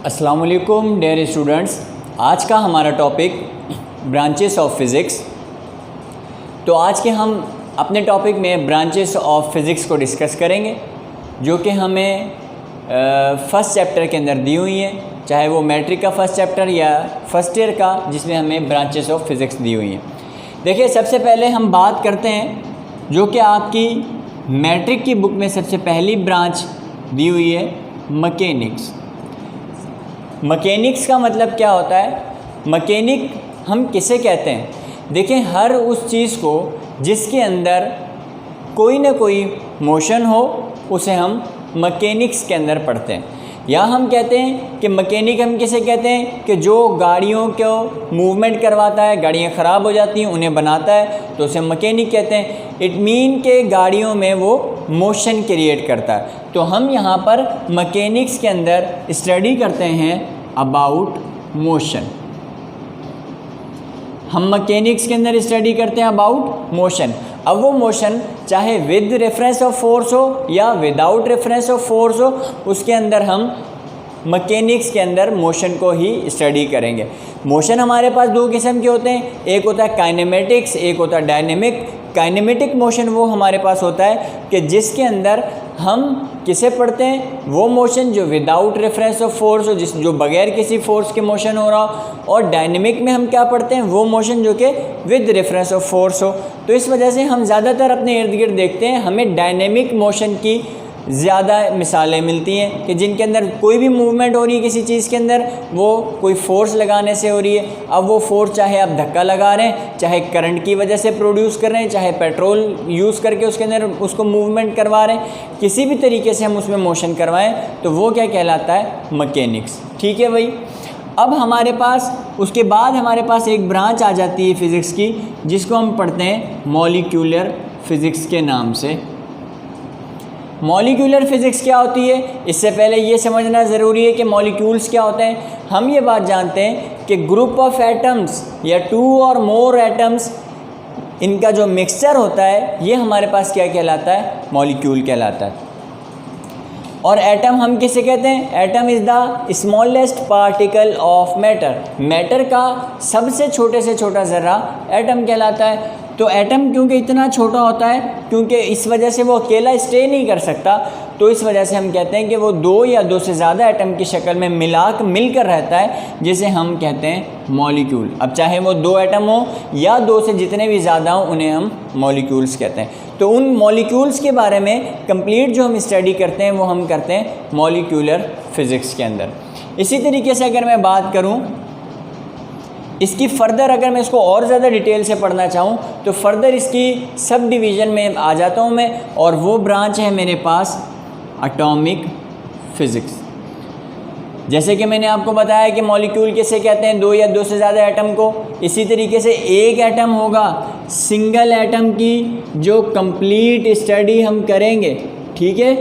अस्सलाम वालेकुम dear students. आज का हमारा टॉपिक ब्रांचेस ऑफ फिज़िक्स। तो आज के हम अपने टॉपिक में ब्रांचेस ऑफ फिज़िक्स को डिस्कस करेंगे, जो कि हमें फर्स्ट चैप्टर के अंदर दी हुई है, चाहे वो मैट्रिक का फर्स्ट चैप्टर या फर्स्ट ईयर का, जिसमें हमें ब्रांचेस ऑफ फिज़िक्स दी हुई हैं। देखिए, सबसे पहले हम बात करते हैं जो कि आपकी मैट्रिक की बुक में सबसे पहली ब्रांच दी हुई है, मैकेनिक्स। मैकेनिक्स का मतलब क्या होता है? मैकेनिक हम किसे कहते हैं? देखें, हर उस चीज़ को जिसके अंदर कोई ना कोई मोशन हो, उसे हम मैकेनिक्स के अंदर पढ़ते हैं। या हम कहते हैं कि मैकेनिक हम किसे कहते हैं कि जो गाड़ियों को मूवमेंट करवाता है, गाड़ियाँ ख़राब हो जाती हैं उन्हें बनाता है, तो उसे मैकेनिक कहते हैं। इट मीन के गाड़ियों में वो मोशन क्रिएट करता है। तो हम यहाँ पर मैकेनिक्स के अंदर स्टडी करते हैं अबाउट मोशन। हम मैकेनिक्स के अंदर स्टडी करते हैं अबाउट मोशन। अब वो मोशन चाहे विद रेफरेंस ऑफ फोर्स हो या विदाउट रेफरेंस ऑफ फोर्स हो, उसके अंदर हम मैकेनिक्स के अंदर मोशन को ही स्टडी करेंगे। मोशन हमारे पास दो किस्म के होते हैं, एक होता है काइनेमेटिक्स, एक होता है डायनेमिक। काइनेमेटिक मोशन वो हमारे पास होता है कि जिसके अंदर हम किसे पढ़ते हैं, वो मोशन जो विदाउट रेफरेंस ऑफ फोर्स हो, जो बगैर किसी फोर्स के मोशन हो रहा हो। और डायनेमिक में हम क्या पढ़ते हैं, वो मोशन जो कि विद रेफरेंस ऑफ फोर्स हो। तो इस वजह से हम ज़्यादातर अपने इर्द गिर्द देखते हैं, हमें डायनेमिक मोशन की ज़्यादा मिसालें मिलती हैं कि जिनके अंदर कोई भी मूवमेंट हो रही है किसी चीज़ के अंदर, वो कोई फोर्स लगाने से हो रही है। अब वो फोर्स चाहे आप धक्का लगा रहे हैं, चाहे करंट की वजह से प्रोड्यूस कर रहे हैं, चाहे पेट्रोल यूज़ करके उसके अंदर उसको मूवमेंट करवा रहे हैं, किसी भी तरीके से हम उसमें मोशन करवाएं, तो वो क्या कहलाता है, मैकेनिक्स। ठीक है भाई। अब हमारे पास उसके बाद हमारे पास एक ब्रांच आ जाती है फ़िज़िक्स की, जिसको हम पढ़ते हैं मॉलिक्यूलर फ़िज़िक्स के नाम से। मॉलिक्यूलर फ़िज़िक्स क्या होती है? इससे पहले ये समझना ज़रूरी है कि मॉलिक्यूल्स क्या होते हैं। हम ये बात जानते हैं कि ग्रुप ऑफ एटम्स या टू और मोर एटम्स, इनका जो मिक्सचर होता है, ये हमारे पास क्या कहलाता है, मॉलिक्यूल कहलाता है। और एटम हम किसे कहते हैं? Atom is the smallest particle of matter. Matter का सबसे छोटे से छोटा ज़र्रा एटम कहलाता है। तो एटम क्योंकि इतना छोटा होता है, क्योंकि इस वजह से वो अकेला स्टे नहीं कर सकता, तो इस वजह से हम कहते हैं कि वो दो या दो से ज़्यादा एटम की शक्ल में मिलकर रहता है, जिसे हम कहते हैं मॉलिक्यूल। अब चाहे वो दो एटम हो या दो से जितने भी ज़्यादा हों, उन्हें हम मॉलिक्यूल्स कहते हैं। तो उन मॉलिक्यूल्स के बारे में कंप्लीट जो हम स्टडी करते हैं, वो हम करते हैं मॉलिक्यूलर फ़िज़िक्स के अंदर। इसी तरीके से अगर मैं बात करूँ इसकी फ़र्दर, अगर मैं इसको और ज़्यादा डिटेल से पढ़ना चाहूँ, तो फ़र्दर इसकी सब डिवीज़न में आ जाता हूँ मैं, और वो ब्रांच है मेरे पास एटॉमिक फ़िज़िक्स। जैसे कि मैंने आपको बताया कि मॉलिक्यूल किसे कहते हैं, दो या दो से ज़्यादा एटम को। इसी तरीके से एक एटम होगा, सिंगल एटम की जो कंप्लीट स्टडी हम करेंगे। ठीक है,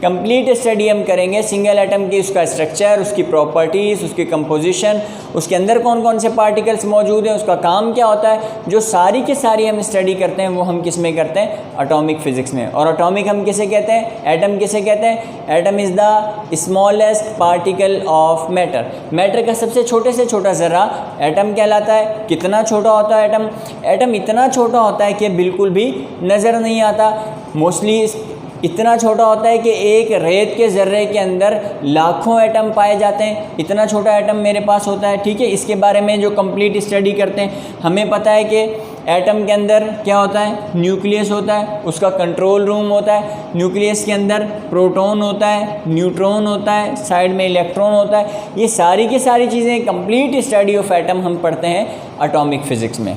कंप्लीट स्टडी हम करेंगे सिंगल एटम की, उसका स्ट्रक्चर, उसकी प्रॉपर्टीज़, उसकी कंपोजिशन, उसके अंदर कौन कौन से पार्टिकल्स मौजूद हैं, उसका काम क्या होता है, जो सारी की सारी हम स्टडी करते हैं, वो हम किस में करते हैं, एटॉमिक फ़िज़िक्स में। और एटॉमिक हम किसे कहते हैं, एटम किसे कहते हैं? Atom is the smallest particle of matter. Matter का सबसे छोटे से छोटा ज़र्रा एटम कहलाता है। कितना छोटा होता है एटम? एटम इतना छोटा होता है कि बिल्कुल भी नज़र नहीं आता। मोस्टली इतना छोटा होता है कि एक रेत के ज़र्रे के अंदर लाखों एटम पाए जाते हैं। इतना छोटा एटम मेरे पास होता है। ठीक है, इसके बारे में जो कंप्लीट स्टडी करते हैं, हमें पता है कि एटम के अंदर क्या होता है, न्यूक्लियस होता है, उसका कंट्रोल रूम होता है। न्यूक्लियस के अंदर प्रोटॉन होता है, न्यूट्रॉन होता है, साइड में इलेक्ट्रॉन होता है। ये सारी की सारी चीज़ें, कंप्लीट स्टडी ऑफ एटम हम पढ़ते हैं एटॉमिक फ़िज़िक्स में।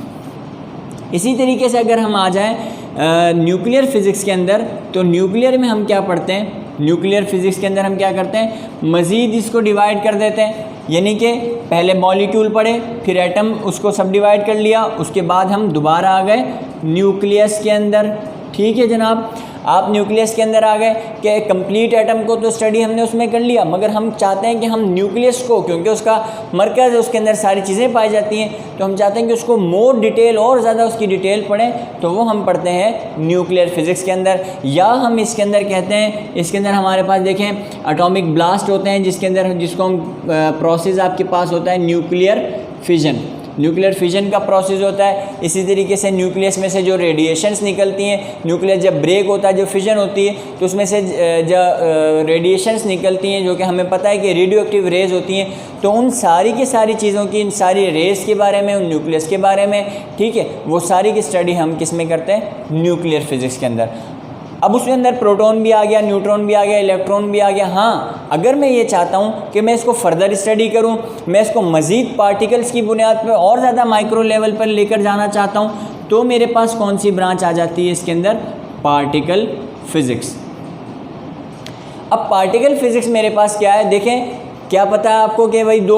इसी तरीके से अगर हम आ जाएँ न्यूक्लियर फ़िज़िक्स के अंदर, तो न्यूक्लियर में हम क्या पढ़ते हैं, न्यूक्लियर फ़िज़िक्स के अंदर हम क्या करते हैं, मज़ीद इसको डिवाइड कर देते हैं। यानी कि पहले मॉलिक्यूल पढ़े, फिर एटम, उसको सब डिवाइड कर लिया, उसके बाद हम दोबारा आ गए न्यूक्लियस के अंदर। ठीक है जनाब। आप न्यूक्लियस के अंदर आ गए कि कंप्लीट एटम को तो स्टडी हमने उसमें कर लिया, मगर हम चाहते हैं कि हम न्यूक्लियस को, क्योंकि उसका मरकज़ है, उसके अंदर सारी चीज़ें पाई जाती हैं, तो हम चाहते हैं कि उसको मोर डिटेल और ज़्यादा उसकी डिटेल पढ़ें, तो वो हम पढ़ते हैं न्यूक्लियर फिज़िक्स के अंदर। या हम इसके अंदर कहते हैं, इसके अंदर हमारे पास देखें एटॉमिक ब्लास्ट होते हैं, जिसको हम प्रोसेस आपके पास होता है न्यूक्लियर फिजन। न्यूक्लियर फिजन का प्रोसेस होता है। इसी तरीके से न्यूक्लियस में से जो रेडिएशंस निकलती हैं, न्यूक्लियस जब ब्रेक होता है, जो फिजन होती है, तो उसमें से जो रेडिएशंस निकलती हैं, जो कि हमें पता है कि रेडियो एक्टिव रेज़ होती हैं, तो उन सारी की सारी चीज़ों की, इन सारी रेज़ के बारे में, उन न्यूक्लियस के बारे में, ठीक है, वो सारी की स्टडी हम किस में करते हैं? न्यूक्लियर फिज़िक्स के अंदर। अब उसके अंदर प्रोटॉन भी आ गया, न्यूट्रॉन भी आ गया, इलेक्ट्रॉन भी आ गया। हाँ, अगर मैं ये चाहता हूँ कि मैं इसको फर्दर स्टडी करूँ, मैं इसको मज़ीद पार्टिकल्स की बुनियाद पर और ज़्यादा माइक्रो लेवल पर लेकर जाना चाहता हूँ, तो मेरे पास कौन सी ब्रांच आ जाती है इसके अंदर? Particle physics. अब पार्टिकल फ़िज़िक्स मेरे पास क्या है? देखें, क्या पता है आपको कि भाई दो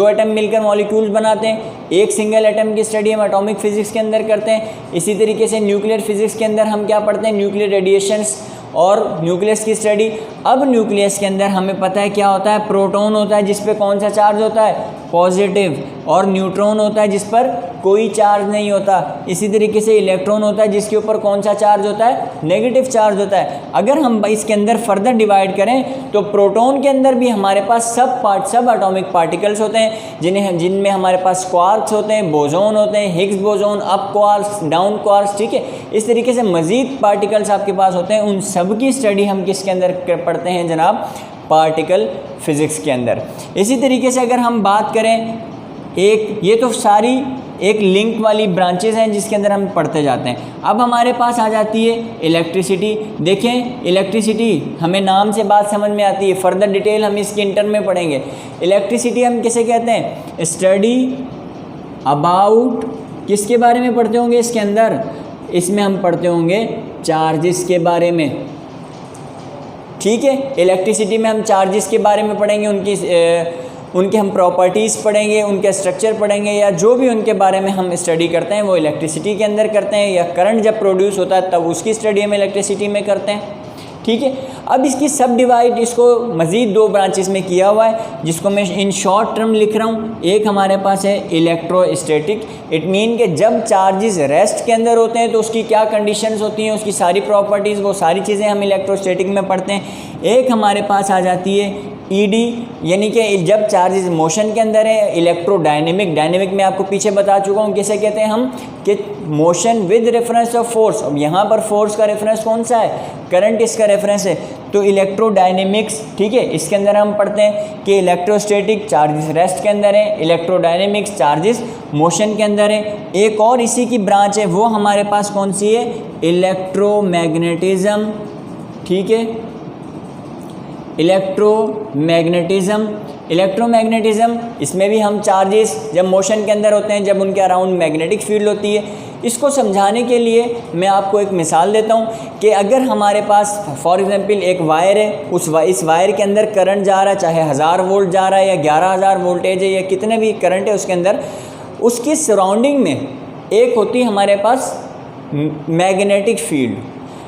एटम मिलकर मॉलिक्यूल्स बनाते हैं। एक सिंगल एटम की स्टडी हम एटॉमिक फ़िज़िक्स के अंदर करते हैं। इसी तरीके से न्यूक्लियर फ़िज़िक्स के अंदर हम क्या पढ़ते हैं? न्यूक्लियर रेडिएशंस और न्यूक्लियस की स्टडी। अब न्यूक्लियस के अंदर हमें पता है क्या होता है? प्रोटॉन होता है, जिस पे कौन सा चार्ज होता है? पॉजिटिव। और न्यूट्रॉन होता है जिस पर कोई चार्ज नहीं होता। इसी तरीके से इलेक्ट्रॉन होता है जिसके ऊपर कौन सा चार्ज होता है? नेगेटिव चार्ज होता है। अगर हम इसके अंदर फर्दर डिवाइड करें तो प्रोटॉन के अंदर भी हमारे पास सब एटॉमिक पार्टिकल्स होते हैं, जिनमें हमारे पास क्वार्क्स होते हैं, बोसोन होते हैं, Higgs boson, up quarks, down quarks, ठीक है। इस तरीके से मज़ीद पार्टिकल्स आपके पास होते हैं। उन सब की स्टडी हम किसके अंदर पढ़ते हैं जनाब? पार्टिकल फ़िज़िक्स के अंदर। इसी तरीके से अगर हम बात करें, ये तो सारी एक लिंक वाली ब्रांचेस हैं जिसके अंदर हम पढ़ते जाते हैं। अब हमारे पास आ जाती है इलेक्ट्रिसिटी। देखें, इलेक्ट्रिसिटी हमें नाम से बात समझ में आती है, फर्दर डिटेल हम इसकी इंटर में पढ़ेंगे। इलेक्ट्रिसिटी हम किसे कहते हैं? स्टडी अबाउट, किसके बारे में पढ़ते होंगे इसके अंदर? इसमें हम पढ़ते होंगे चार्जेस के बारे में, ठीक है। इलेक्ट्रिसिटी में हम चार्जेस के बारे में पढ़ेंगे, उनके हम प्रॉपर्टीज़ पढ़ेंगे, उनके स्ट्रक्चर पढ़ेंगे, या जो भी उनके बारे में हम स्टडी करते हैं वो इलेक्ट्रिसिटी के अंदर करते हैं, या करंट जब प्रोड्यूस होता है तब उसकी स्टडी हम इलेक्ट्रिसिटी में करते हैं, ठीक है। अब इसकी सब डिवाइड इसको मज़ीद दो ब्रांचेस में किया हुआ है, जिसको मैं इन शॉर्ट टर्म लिख रहा हूँ। एक हमारे पास है इलेक्ट्रोस्टैटिक। इट मीन कि जब चार्जेस रेस्ट के अंदर होते हैं तो उसकी क्या कंडीशंस होती हैं, उसकी सारी प्रॉपर्टीज़, वो सारी चीज़ें हम इलेक्ट्रोस्टैटिक में पढ़ते हैं। एक हमारे पास आ जाती है ईडी, यानी कि जब चार्जेस मोशन के अंदर है। डायनेमिक में आपको पीछे बता चुका हूँ किसे कहते हैं हम, कि motion with reference of force. अब यहाँ पर फोर्स का रेफरेंस कौन सा है? करंट इसका रेफरेंस है, तो इलेक्ट्रोडायनेमिक्स, ठीक है। इसके अंदर हम पढ़ते हैं कि इलेक्ट्रोस्टैटिक चार्जेस रेस्ट के अंदर है, इलेक्ट्रोडायनेमिक्स चार्जेस मोशन के अंदर है। एक और इसी की ब्रांच है, वो हमारे पास कौन सी है? इलेक्ट्रोमैग्नेटिज्म, ठीक है। इलेक्ट्रोमैग्नेटिज्म, इसमें भी हम चार्जेस जब मोशन के अंदर होते हैं, जब उनके अराउंड मैग्नेटिक फील्ड होती है। इसको समझाने के लिए मैं आपको एक मिसाल देता हूँ कि अगर हमारे पास फॉर एग्जांपल एक वायर है, इस वायर के अंदर करंट जा रहा है, चाहे 1000 वोल्ट जा रहा है या 11000 वोल्टेज है या कितने भी करंट है उसके अंदर, उसकी सराउंडिंग में एक होती है हमारे पास मैग्नेटिक फील्ड।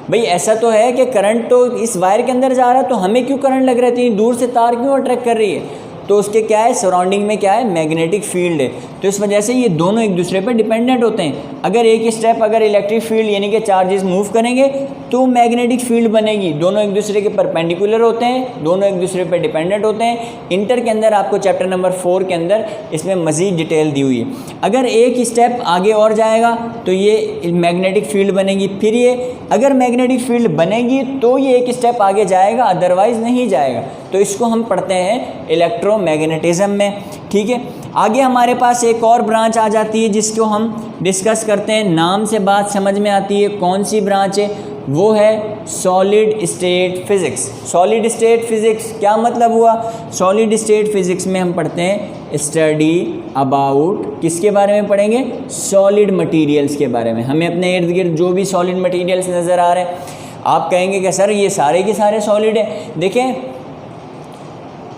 भाई ऐसा तो है कि करंट तो इस वायर के अंदर जा रहा है, तो हमें क्यों करंट लग रहा है? इतनी दूर से तार क्यों अट्रैक्ट कर रही है? तो उसके क्या है? सराउंडिंग में क्या है? मैग्नेटिक फील्ड है। तो इस वजह से ये दोनों एक दूसरे पर डिपेंडेंट होते हैं। अगर एक स्टेप अगर इलेक्ट्रिक फील्ड यानी कि चार्जेस मूव करेंगे तो मैग्नेटिक फील्ड बनेगी। दोनों एक दूसरे के परपेंडिकुलर होते हैं, दोनों एक दूसरे पर डिपेंडेंट होते हैं। इंटर के अंदर आपको चैप्टर नंबर 4 के अंदर इसमें मज़ीद डिटेल दी हुई है। अगर एक स्टेप आगे और जाएगा तो ये मैग्नेटिक फील्ड बनेगी, फिर ये अगर मैग्नेटिक फील्ड बनेगी तो ये एक स्टेप आगे जाएगा, अदरवाइज़ नहीं जाएगा। तो इसको हम पढ़ते हैं इलेक्ट्रोमैग्नेटिज्म में, ठीक है। आगे हमारे पास एक और ब्रांच आ जाती है जिसको हम डिस्कस करते हैं, नाम से बात समझ में आती है। कौन सी ब्रांच है? वो है solid state physics. Solid state physics क्या मतलब हुआ? सॉलिड स्टेट फिज़िक्स में हम पढ़ते हैं स्टडी अबाउट, किसके बारे में पढ़ेंगे? सॉलिड मटेरियल्स के बारे में। हमें अपने इर्द गिर्द जो भी सॉलिड मटेरियल्स नज़र आ रहे हैं, आप कहेंगे कि सर ये सारे के सारे सॉलिड है। देखें,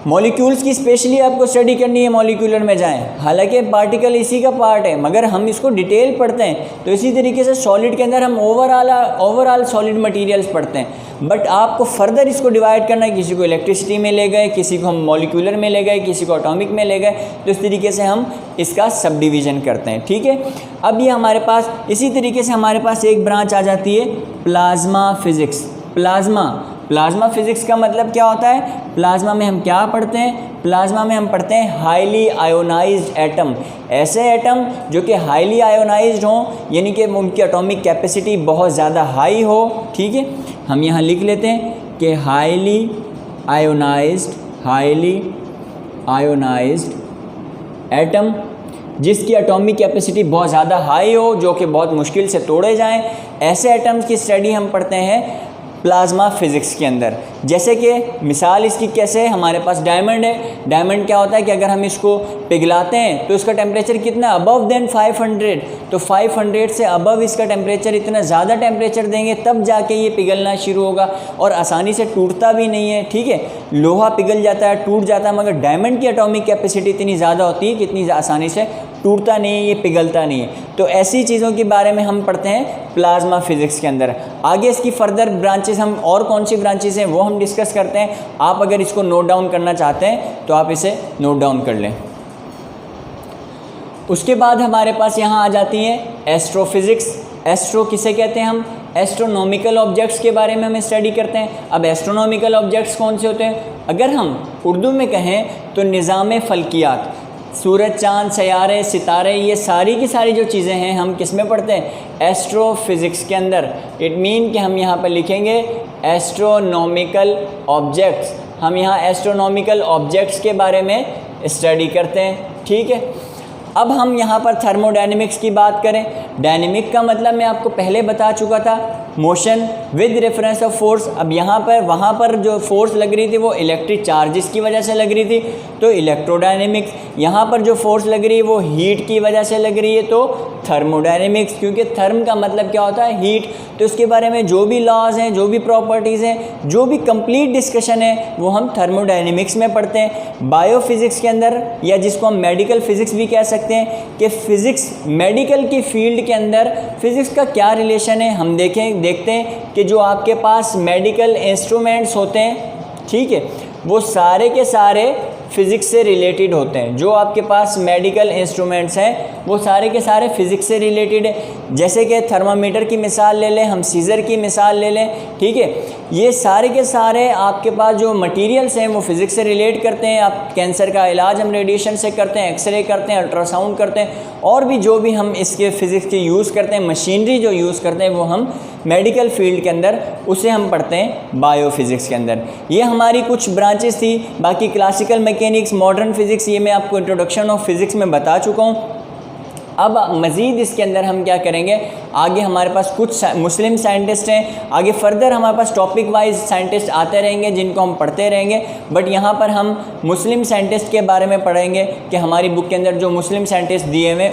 मॉलिक्यूल्स की स्पेशली आपको स्टडी करनी है, मॉलिक्यूलर में जाएं, हालांकि पार्टिकल इसी का पार्ट है, मगर हम इसको डिटेल पढ़ते हैं। तो इसी तरीके से सॉलिड के अंदर हम ओवरऑल सॉलिड मटेरियल्स पढ़ते हैं, बट आपको फर्दर इसको डिवाइड करना है, किसी को इलेक्ट्रिसिटी में ले गए, किसी को हम मॉलिक्यूलर में ले गए, किसी को एटॉमिक में ले गए, तो इस तरीके से हम इसका सब डिवीज़न करते हैं। ठीक है, अब ये हमारे पास इसी तरीके से हमारे पास एक ब्रांच आ जाती है प्लाज्मा फिज़िक्स। प्लाज्मा फिज़िक्स का मतलब क्या होता है? प्लाज्मा में हम क्या पढ़ते हैं? प्लाज्मा में हम पढ़ते हैं हाईली आयोनाइज्ड एटम, ऐसे एटम जो कि हाईली आयोनाइज्ड हों, यानी कि उनकी एटॉमिक कैपेसिटी बहुत ज़्यादा हाई हो। ठीक है, हम यहाँ लिख लेते हैं कि हाईली आयोनाइज्ड एटम जिसकी एटॉमिक कैपेसिटी बहुत ज़्यादा हाई हो, जो कि बहुत मुश्किल से तोड़े जाएं, ऐसे एटम्स की स्टडी हम पढ़ते हैं प्लाज्मा फिज़िक्स के अंदर। जैसे कि मिसाल इसकी कैसे है, हमारे पास डायमंड है। डायमंड क्या होता है कि अगर हम इसको पिघलाते हैं तो इसका टेम्परेचर कितना, अबव देन 500, तो 500 से अबव इसका टेम्परेचर, इतना ज़्यादा टेम्परेचर देंगे तब जाके ये पिघलना शुरू होगा, और आसानी से टूटता भी नहीं है। ठीक है, लोहा पिघल जाता है, टूट जाता है, मगर डायमंड की एटॉमिक कैपेसिटी इतनी ज़्यादा होती है कि इतनी आसानी से टूटता नहीं है, ये पिघलता नहीं है। तो ऐसी चीज़ों के बारे में हम पढ़ते हैं प्लाज्मा फिज़िक्स के अंदर। आगे इसकी फर्दर ब्रांचेस, हम और कौन सी ब्रांचेस हैं वो हम डिस्कस करते हैं। आप अगर इसको नोट डाउन करना चाहते हैं तो आप इसे नोट डाउन कर लें। उसके बाद हमारे पास यहाँ आ जाती है एस्ट्रोफिज़िक्स। एस्ट्रो किसे कहते हैं? हम एस्ट्रोनॉमिकल ऑब्जेक्ट्स के बारे में हम स्टडी करते हैं। अब एस्ट्रोनॉमिकल ऑब्जेक्ट्स कौन से होते हैं? अगर हम उर्दू में कहें तो निज़ाम फ़ल्कियात, सूरज, चाँद, सयारे, सितारे, ये सारी की सारी जो चीज़ें हैं हम किस में पढ़ते हैं? एस्ट्रोफिज़िक्स के अंदर। इट मीन कि हम यहाँ पर लिखेंगे एस्ट्रोनॉमिकल ऑब्जेक्ट्स। हम यहाँ एस्ट्रोनॉमिकल ऑब्जेक्ट्स के बारे में स्टडी करते हैं। ठीक है, अब हम यहाँ पर थर्मोडायनेमिक्स की बात करें। डायनेमिक का मतलब मैं आपको पहले बता चुका था, motion with reference of force. अब यहाँ पर वहाँ पर जो फोर्स लग रही थी वो इलेक्ट्रिक चार्जेस की वजह से लग रही थी, तो इलेक्ट्रोडायनेमिक्स। यहाँ पर जो फोर्स लग रही है वो हीट की वजह से लग रही है, तो थर्मोडायनेमिक्स, क्योंकि थर्म का मतलब क्या होता है? हीट। तो इसके बारे में जो भी लॉज हैं, जो भी प्रॉपर्टीज़ हैं, जो भी कंप्लीट डिस्कशन है वो हम थर्मोडायनेमिक्स में पढ़ते हैं। बायोफिज़िक्स के अंदर, या जिसको हम मेडिकल फिज़िक्स भी कह सकते हैं, कि फ़िज़िक्स मेडिकल की फील्ड के अंदर फ़िज़िक्स का क्या रिलेशन है, हम देखते हैं कि जो आपके पास मेडिकल इंस्ट्रूमेंट्स होते हैं, ठीक है, वो सारे के सारे फ़िज़िक्स से रिलेटेड होते हैं। जो आपके पास मेडिकल इंस्ट्रूमेंट्स हैं वो सारे के सारे फ़िज़िक्स से रिलेटेड है। जैसे कि थर्मामीटर की मिसाल ले लें, हम सीज़र की मिसाल ले लें। ठीक है, ये सारे के सारे आपके पास जो मटेरियल्स हैं वो फ़िज़िक्स से रिलेट करते हैं। आप कैंसर का इलाज हम रेडिएशन से करते हैं, एक्सरे करते हैं, अल्ट्रासाउंड करते हैं, और भी जो भी हम इसके फ़िज़िक्स के यूज़ करते हैं, मशीनरी जो यूज़ करते हैं वो हम मेडिकल फील्ड के अंदर उसे हम पढ़ते हैं बायोफिज़िक्स के अंदर। ये हमारी कुछ ब्रांचेस थी। बाकी क्लासिकल मैकेनिक्स, मॉडर्न फिज़िक्स, ये मैं आपको इंट्रोडक्शन ऑफ फिज़िक्स में बता चुका हूँ। अब मज़ीद इसके अंदर हम क्या करेंगे, आगे हमारे पास कुछ मुस्लिम साइंटिस्ट हैं, आगे फर्दर हमारे पास टॉपिक वाइज साइंटिस्ट आते रहेंगे जिनको हम पढ़ते रहेंगे, बट यहाँ पर हम मुस्लिम साइंटिस्ट के बारे में पढ़ेंगे कि हमारी बुक के अंदर जो मुस्लिम साइंटिस्ट दिए हुए